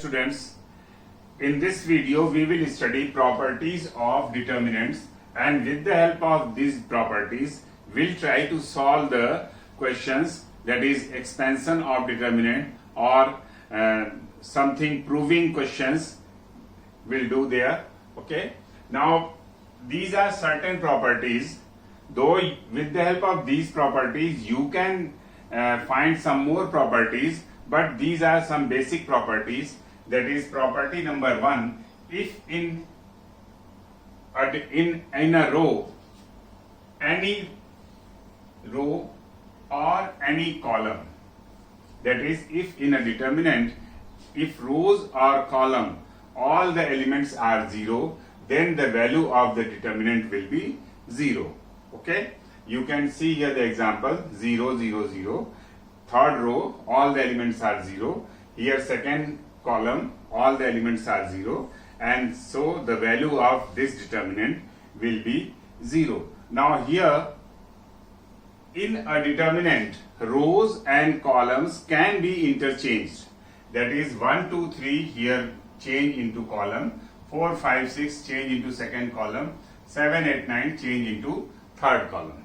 students, in this video we will study properties of determinants, and with the help of these properties we'll try to solve the questions, that is expansion of determinant or something proving questions we'll do there. Okay, now these are certain properties, though with the help of these properties you can find some more properties, but these are some basic properties. That is property number 1, if in a row, any row or any column, that is if in a determinant, if rows or column all the elements are 0, then the value of the determinant will be 0. Okay, you can see here the example 0 0 0. Third row all the elements are 0. Here second column all the elements are 0, and so the value of this determinant will be 0. Now here in a determinant, rows and columns can be interchanged. That is 1 2 3 here change into column, 4 5 6 change into second column, 7 8 9 change into third column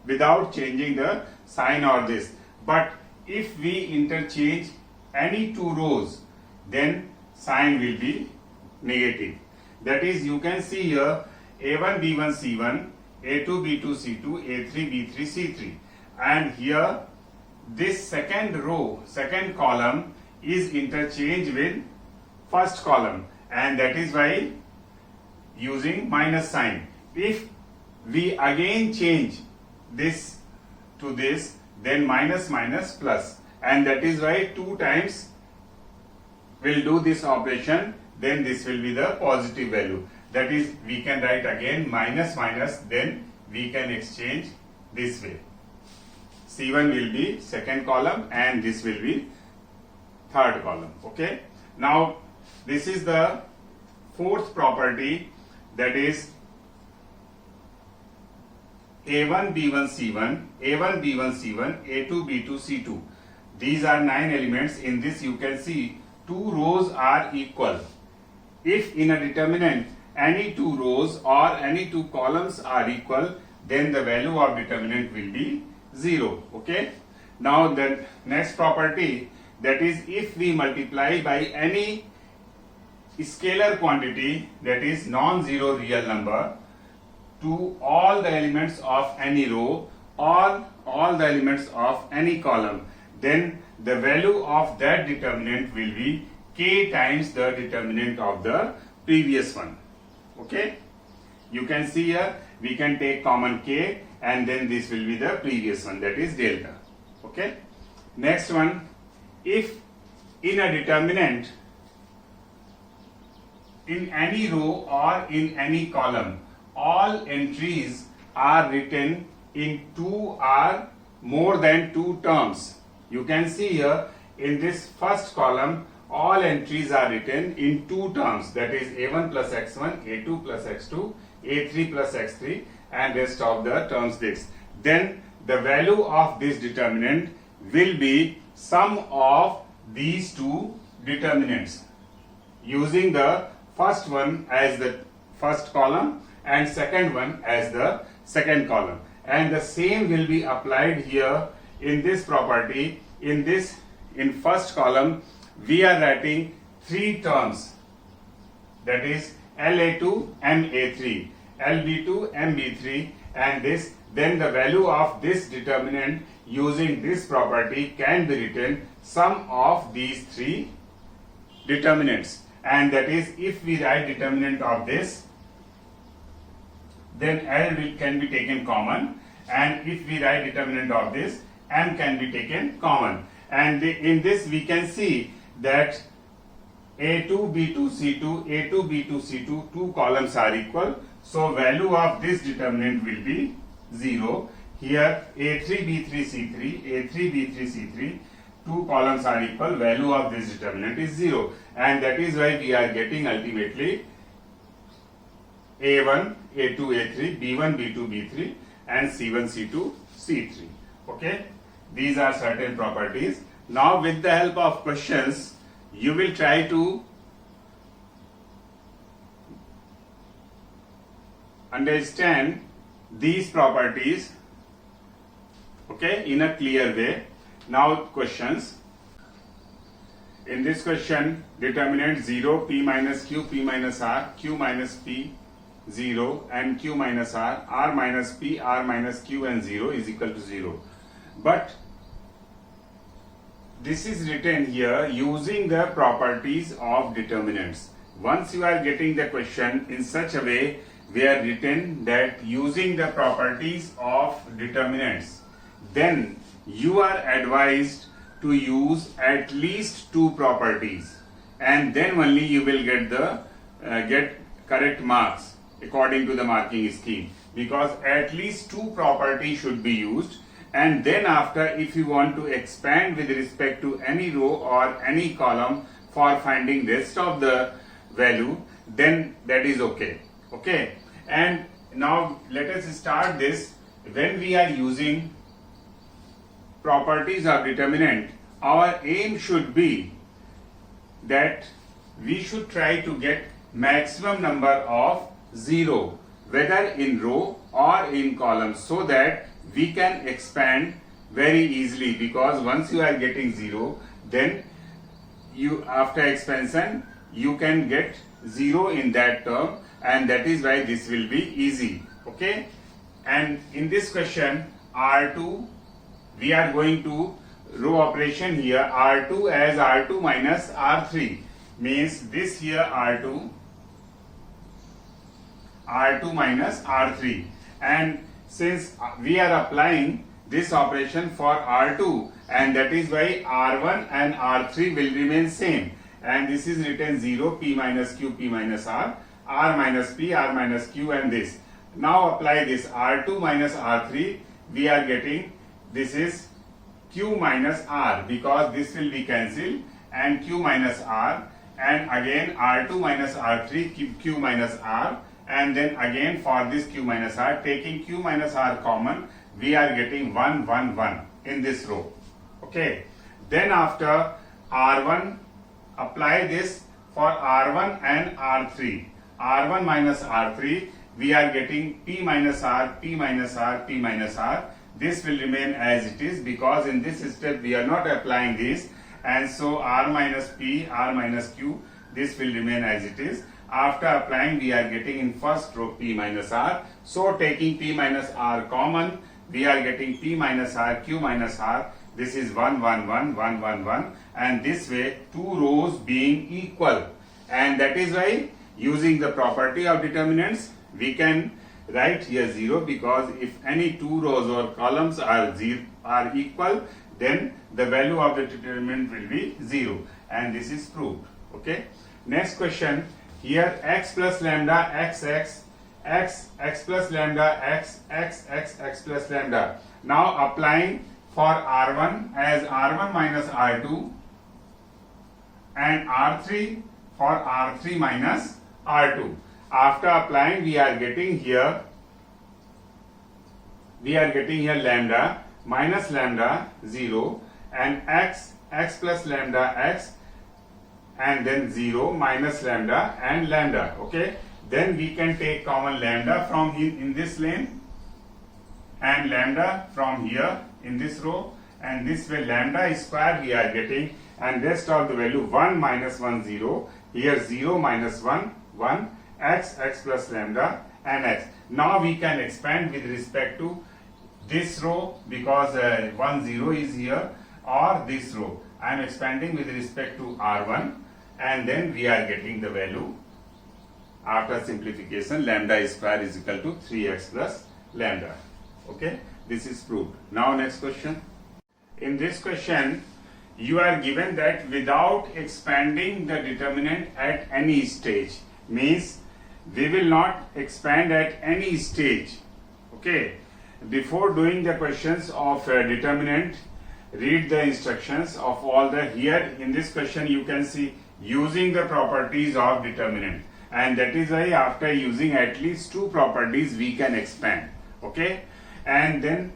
without changing the sign or this. But if we interchange any two rows, then sign will be negative. That is, you can see here A1 B1 C1, A2 B2 C2, A3 B3 C3, and here this second row, second column is interchanged with first column, and that is why using minus sign. If we again change this to this, then minus minus plus, and that is why 2 times will do this operation, then this will be the positive value. That is, we can write again minus minus, then we can exchange this way. C1 will be second column and this will be third column. Okay, now this is the fourth property, that is A1 B1 C1, A1 B1 C1, A2 B2 C2. These are 9 elements. In this you can see 2 rows are equal. If in a determinant any 2 rows or any 2 columns are equal, then the value of determinant will be 0. Okay, now the next property, that is if we multiply by any scalar quantity, that is non-zero real number, to all the elements of any row or all the elements of any column, then the value of that determinant will be k times the determinant of the previous one. Okay, you can see here we can take common k, and then this will be the previous one, that is delta. Okay, next one, if in a determinant in any row or in any column all entries are written in 2 or more than 2 terms. You can see here in this first column all entries are written in 2 terms, that is A1 plus x1, A2 plus x2, A3 plus x3, and rest of the terms this. Then the value of this determinant will be sum of these 2 determinants, using the first one as the first column and second one as the second column, and the same will be applied here in this property. In first column we are writing 3 terms, that is LA2 MA3, LB2 MB3, and this, then the value of this determinant using this property can be written sum of these 3 determinants, and that is if we write determinant of this, then L can be taken common, and if we write determinant of this, M can be taken common. And in this we can see that A2 B2 C2, A2 B2 C2, 2 columns are equal, so value of this determinant will be 0. Here A3 B3 C3, A3 B3 C3, 2 columns are equal, value of this determinant is 0, and that is why we are getting ultimately A1, A2, A3, B1, B2, B3, and C1, C2, C3. Okay, these are certain properties. Now with the help of questions you will try to understand these properties, okay, in a clear way. Now questions. In this question, determinant 0, p minus q, p minus r, q minus p, 0 and q minus r minus p, r minus q and 0 is equal to 0. But this is written here using the properties of determinants. Once you are getting the question in such a way, we are written that using the properties of determinants, then you are advised to use at least two properties, and then only you will get the get correct marks according to the marking scheme, because at least two properties should be used. And then after, if you want to expand with respect to any row or any column for finding rest of the value, then that is okay. Okay, and now let us start this. When we are using properties of determinant, our aim should be that we should try to get maximum number of 0, whether in row or in column, so that we can expand very easily, because once you are getting 0, then you, after expansion, you can get 0 in that term, and that is why this will be easy. Okay, and in this question R2, we are going to row operation here, R2 as R2 minus R3, means this here R2 minus R3, and since we are applying this operation for R2, and that is why R1 and R3 will remain same, and this is written 0, p minus q, p minus r, r minus p, r minus q, and this. Now apply this R2 minus R3, we are getting this is q minus r, because this will be cancelled, and q minus r, and again R2 minus R3, q minus r, and then again for this q minus r, taking q minus r common, we are getting 1 1 1 in this row. Okay, then after R1, apply this for R1 and R3, R1 minus R3, we are getting p minus r, p minus r, p minus r. This will remain as it is, because in this step we are not applying this, and so r minus p, r minus q, this will remain as it is. After applying, we are getting in first row p minus r, so taking p minus r common, we are getting p minus r, q minus r, this is 1 1 1 1 1 1, and this way two rows being equal, and that is why using the property of determinants we can write here 0, because if any two rows or columns are equal, then the value of the determinant will be 0, and this is proved. Okay, next question. Here x plus lambda x x, x plus lambda x plus lambda. Now applying for R1 as R1 minus R2, and R3 for R3 minus R2. After applying, we are getting here lambda minus lambda 0, and x plus lambda x, and then 0 minus lambda and lambda. Okay, then we can take common lambda from in this lane, and lambda from here in this row, and this way lambda square we are getting, and rest of the value 1 minus 1 0, here 0 minus 1 1, x plus lambda and x. Now we can expand with respect to this row, because 1 0 is here, or this row. I am expanding with respect to R1, and then we are getting the value after simplification, lambda square is equal to 3x plus lambda. Okay, this is proved. Now next question. In this question, you are given that without expanding the determinant at any stage, means we will not expand at any stage. Okay, before doing the questions of determinant, read the instructions of all the, here in this question you can see using the properties of determinant, and that is why after using at least two properties we can expand. Okay, and then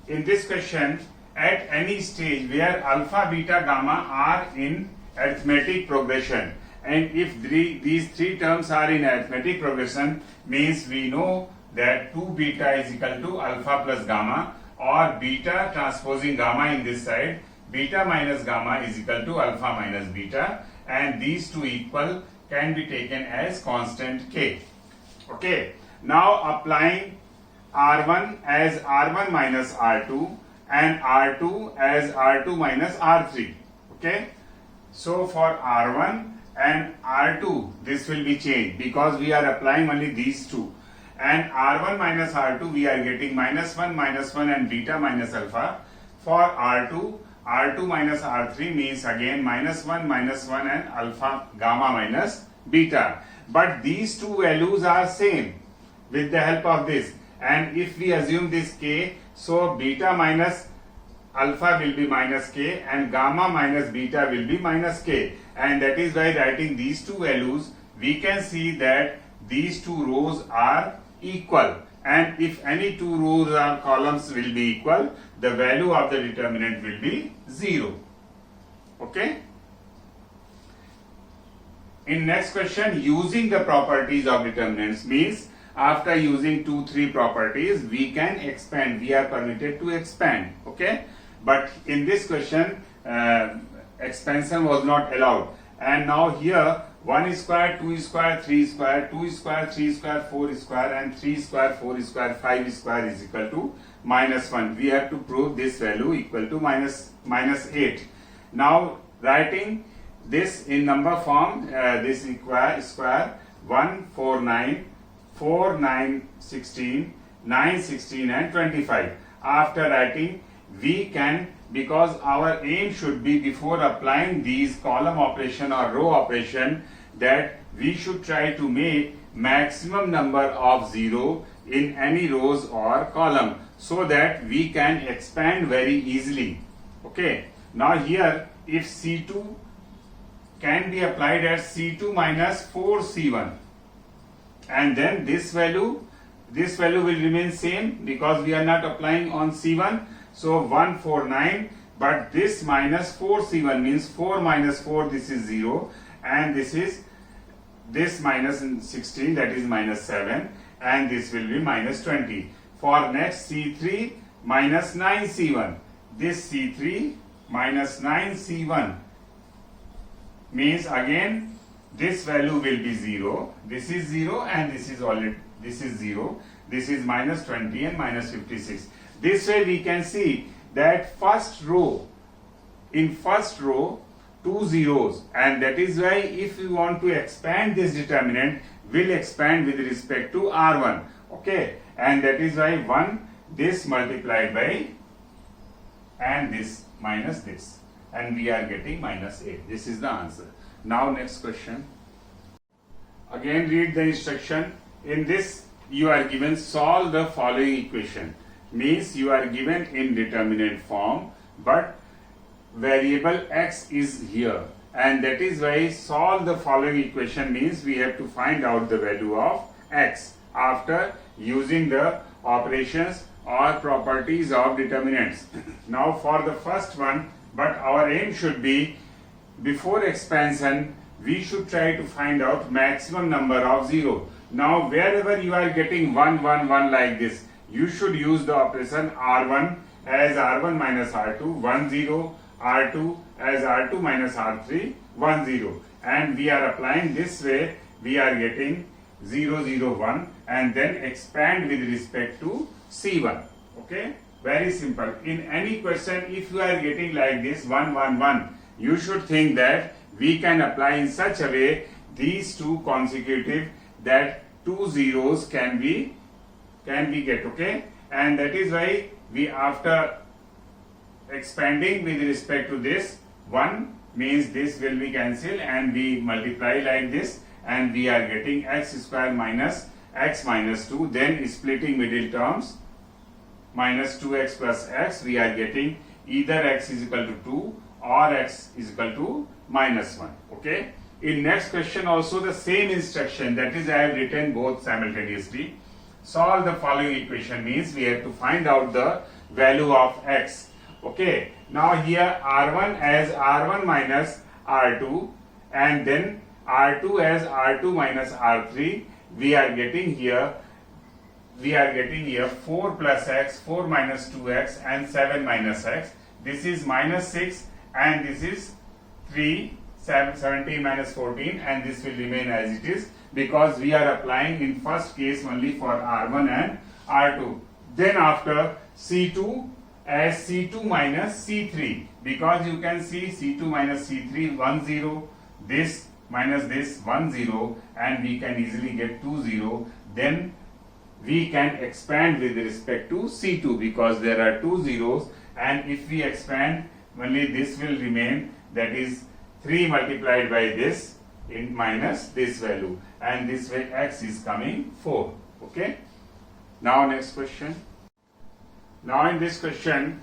in this question, at any stage where alpha, beta, gamma are in arithmetic progression, and if these three terms are in arithmetic progression, means we know that 2 beta is equal to alpha plus gamma, or beta transposing gamma in this side, beta minus gamma is equal to alpha minus beta, and these two equal can be taken as constant k. Okay, now applying R1 as R1 minus R2 and R2 as R2 minus R3. Okay, so for R1 and R2 this will be changed because we are applying only these two, and R1 minus R2 we are getting minus 1 and beta minus alpha. For R2 minus R3 means again minus 1 and alpha gamma minus beta, but these two values are same with the help of this, and if we assume this k, so beta minus alpha will be minus k and gamma minus beta will be minus k, and that is why writing these two values we can see that these two rows are equal, and if any two rows or columns will be equal, the value of the determinant will be 0. Okay. In next question, using the properties of determinants means after using 2-3 properties we can expand, we are permitted to expand. Okay, but in this question expansion was not allowed, and now here 1 square, 2 square, 3 square, 2 square, 3 square, 4 square, and 3 square, 4 square, 5 square is equal to minus 1. We have to prove this value equal to minus 8. Now writing this in number form, this square 1, 4, 9, 4, 9, 16, 9, 16 and 25. After writing we can, because our aim should be before applying these column operation or row operation, that we should try to make maximum number of 0 in any rows or column so that we can expand very easily. Okay, now here if C2 can be applied as C2 minus 4C1, and then this value will remain same because we are not applying on C1. So 149, but this minus 4C1 means 4 minus 4, this is 0, and this minus 16, that is minus 7, and this will be minus 20. For next C3 minus 9C1, this C3 minus 9C1 means again this value will be 0, this is 0, and this is 0, this is minus 20 and minus 56. This way we can see that in first row 2 zeros, and that is why if we want to expand this determinant, we'll expand with respect to R1. Okay, and that is why 1 this multiplied by and this minus this, and we are getting minus 8. This is the answer. Now next question. Again read the instruction. In this you are given solve the following equation. Means you are given in determinant form, but variable x is here, and that is why solve the following equation means we have to find out the value of x after using the operations or properties of determinants. Now for the first one, but our aim should be before expansion we should try to find out maximum number of 0. Now wherever you are getting 1, 1, 1 like this, you should use the operation R1 as R1 minus R2, 1, 0, R2 as R2 minus R3, 1, 0, and we are applying this way, we are getting 0, 0, 1, and then expand with respect to C1. Okay, very simple. In any question if you are getting like this 1, 1, 1, you should think that we can apply in such a way these two consecutive, that 2 zeros can be get. Okay, and that is why we, after expanding with respect to this 1 means this will be cancelled and we multiply like this, and we are getting x square minus x minus 2, then splitting middle terms minus 2x plus x, we are getting either x is equal to 2 or x is equal to minus 1. Okay, in next question also the same instruction, that is I have written both simultaneously. Solve the following equation means we have to find out the value of x. Okay, now here R1 as R1 minus R2, and then R2 as R2 minus R3. We are getting here 4 plus x, 4 minus 2x, and 7 minus x. This is minus 6, and this is 3, 17 minus 14, and this will remain as it is, because we are applying in first case only for R1 and R2. Then after C2 as C2 minus C3, because you can see C2 minus C3 1 0, this minus this 1 0, and we can easily get 2 0. Then we can expand with respect to C2 because there are 2 zeros, and if we expand only this will remain, that is 3 multiplied by this in minus this value, and this way x is coming 4. Okay. Now next question. Now in this question,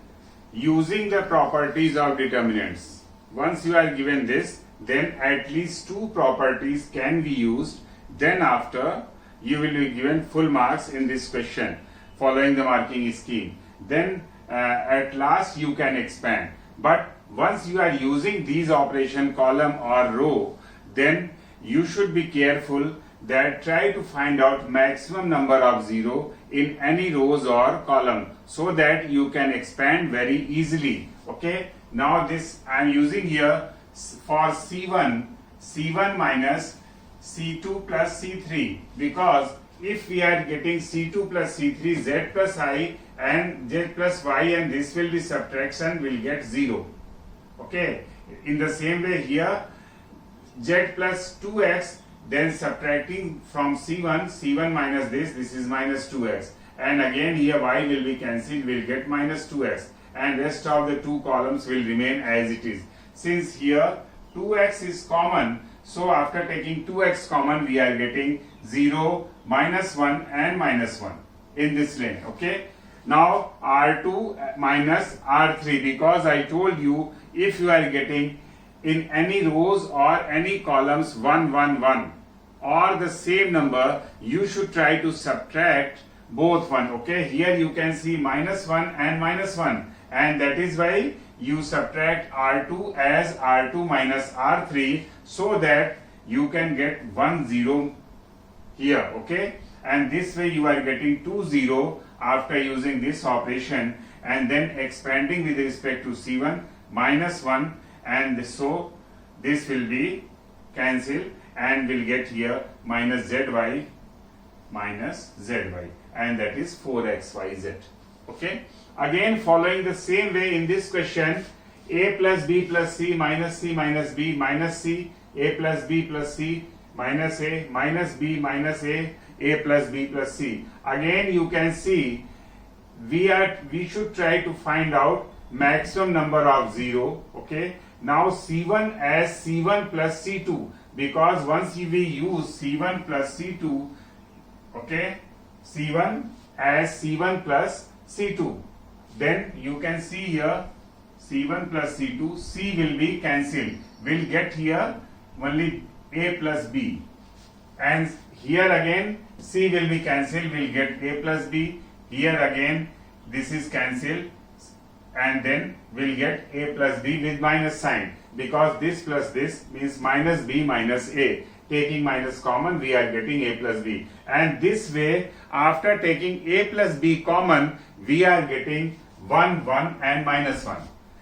using the properties of determinants, once you are given this, then at least 2 properties can be used. Then after you will be given full marks in this question following the marking scheme. Then at last you can expand. But once you are using these operation column or row, then you should be careful that try to find out maximum number of 0 in any rows or column so that you can expand very easily. Okay. Now this I am using here for C1 minus C2 plus C3, because if we are getting C2 plus C3, Z plus I and Z plus Y, and this will be subtraction, will get 0. Okay. In the same way here, Z plus 2x, then subtracting from C1 minus this is minus 2x, and again here y will be cancelled, will get minus 2x, and rest of the 2 columns will remain as it is. Since here 2x is common, so after taking 2x common, we are getting 0, minus 1 and minus 1 in this lane. Okay. Now R2 minus R3, because I told you if you are getting in any rows or any columns 1 1 1 or the same number, you should try to subtract both 1. Okay. Here you can see minus 1 and minus 1, and that is why you subtract R2 as R2 minus R3, so that you can get 1 0 here. Okay. And this way you are getting 2 0 after using this operation, and then expanding with respect to C1 minus 1, and so this will be cancelled, and will get here minus zy minus zy, and that is 4xyz. Okay. Again following the same way in this question, a plus b plus c minus b minus c, a plus b plus c minus a minus b minus a plus b plus c. Again you can see we should try to find out maximum number of 0. Okay. Now C1 as C1 plus C2, because once we use C1 plus C2, okay, C1 as C1 plus C2, then you can see here C1 plus C2, C will be cancelled, will get here only A plus B, and here again C will be cancelled, will get A plus B, here again this is cancelled, and then we'll get A plus B with minus sign, because this plus this means minus B minus A. Taking minus common, we are getting A plus B, and this way after taking A plus B common, we are getting 1 1 and minus 1.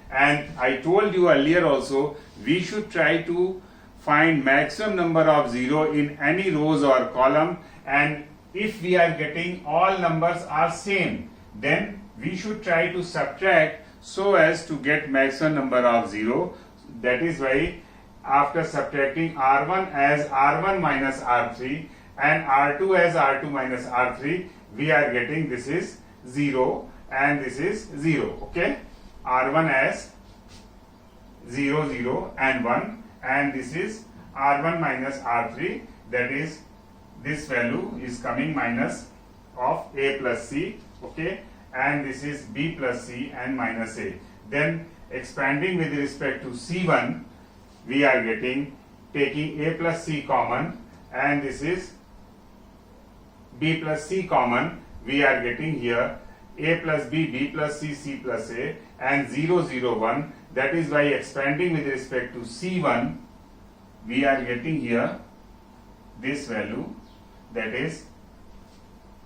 And I told you earlier also, we should try to find maximum number of 0 in any rows or column, and if we are getting all numbers are same, then we should try to subtract so as to get maximum number of 0. That is why after subtracting R1 as R1 minus R3 and R2 as R2 minus R3, we are getting this is 0 and this is 0. Okay. R1 as 0 0 and 1, and this is R1 minus R3, that is this value is coming minus of A plus C. Okay. And this is B plus C and minus A. Then expanding with respect to C1, we are getting, taking A plus C common, and this is B plus C common, we are getting here A plus B, B plus C, C plus A, and 0 0 1, that is by expanding with respect to C1, we are getting here this value, that is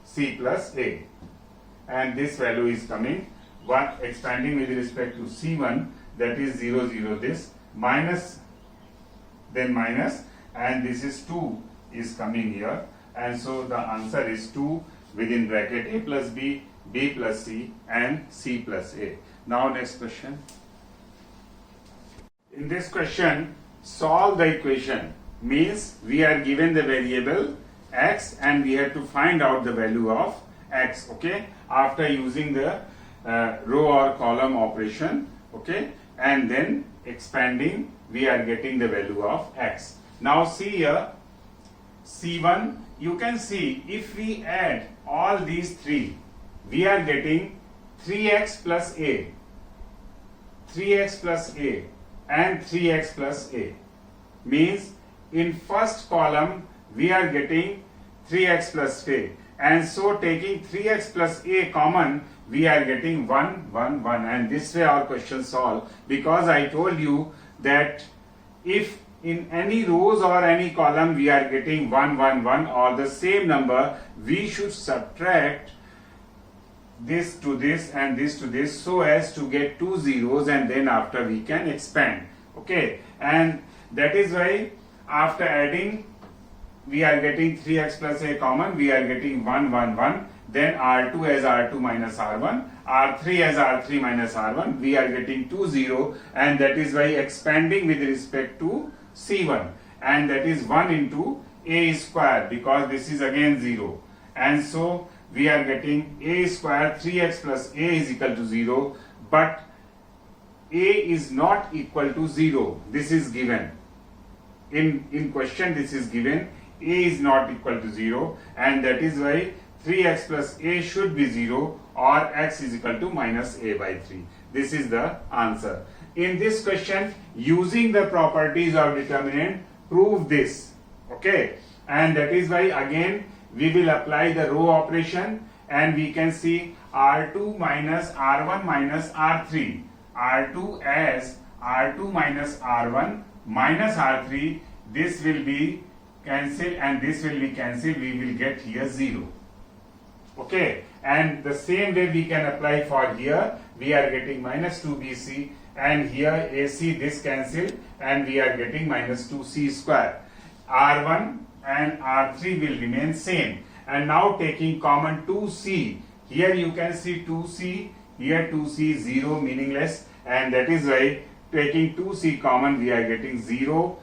C plus A, and this value is coming one expanding with respect to C1, that is 0 0 this minus, then minus, and this is 2 is coming here, and so the answer is 2 within bracket A plus B, B plus C and C plus A. Now next question. In this question, solve the equation, means we are given the variable x and we have to find out the value of x, okay, after using the row or column operation, okay, and then expanding we are getting the value of x. Now see here, C1, you can see if we add all these three, we are getting 3x plus a, 3x plus a and 3x plus a, means in first column we are getting 3x plus a, and so taking 3x plus a common we are getting 1 1 1, and this way our question solved, because I told you that if in any rows or any column we are getting 1 1 1 or the same number, we should subtract this to this and this to this so as to get two zeros, and then after we can expand, okay, and that is why after adding we are getting 3x plus a common, we are getting 1 1 1, then R2 as R2 minus R1, R3 as R3 minus R1, we are getting 2 0, and that is why expanding with respect to C1, and that is 1 into a square, because this is again 0, and so we are getting a square 3x plus a is equal to 0, but a is not equal to 0. This is given. In question this is given, a is not equal to 0, and that is why 3x plus a should be 0 or x is equal to minus a by 3. This is the answer. In this question, using the properties of determinant, prove this, okay, and that is why again we will apply the row operation, and we can see R2 minus R1 minus R3, R2 as R2 minus R1 minus R3, this will be cancelled and this will be cancelled, we will get here 0, okay, and the same way we can apply for here, we are getting minus 2bc, and here AC this cancelled and we are getting minus 2c square. R1 and R3 will remain same, and now taking common 2c, here you can see 2c, here 2c 0 meaningless, and that is why taking 2c common we are getting 0,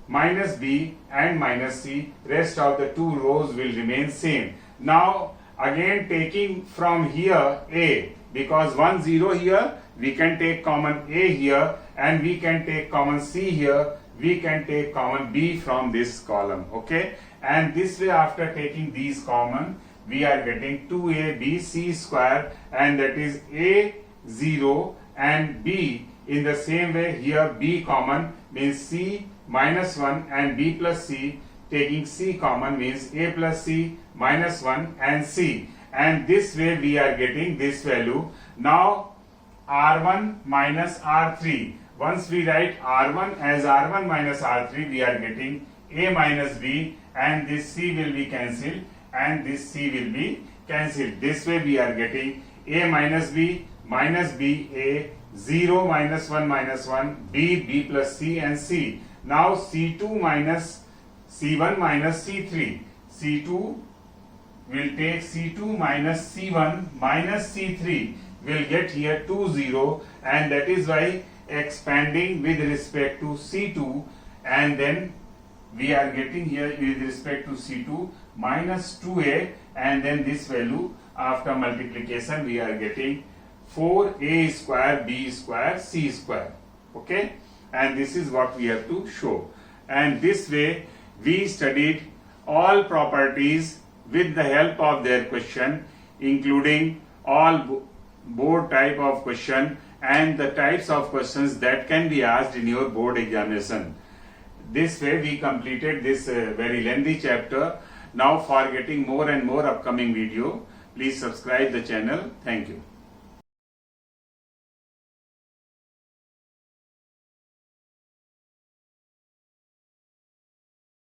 minus b and minus c, rest of the two rows will remain same. Now again taking from here a, because 1 0 here, we can take common a here, and we can take common c here, we can take common b from this column, okay, and this way after taking these common we are getting 2abc square, and that is a 0 and b. In the same way here b common means c minus 1 and b plus c, taking c common means a plus c minus 1 and c, and this way we are getting this value. Now R1 minus R3, once we write R1 as R1 minus R3, we are getting a minus b, and this c will be cancelled and this c will be cancelled. This way we are getting a minus b a, 0 minus 1 minus 1, b plus c and c. Now C2 minus C1 minus C3, C2 will take C2 minus C1 minus C3, will get here 2 0, and that is why expanding with respect to C2, and then we are getting here with respect to C2 minus 2a, and then this value after multiplication we are getting 4a square b square c square, okay, and this is what we have to show. And this way we studied all properties with the help of their question, including all board type of question and the types of questions that can be asked in your board examination. This way we completed this very lengthy chapter. Now for getting more and more upcoming video, please subscribe the channel. Thank you.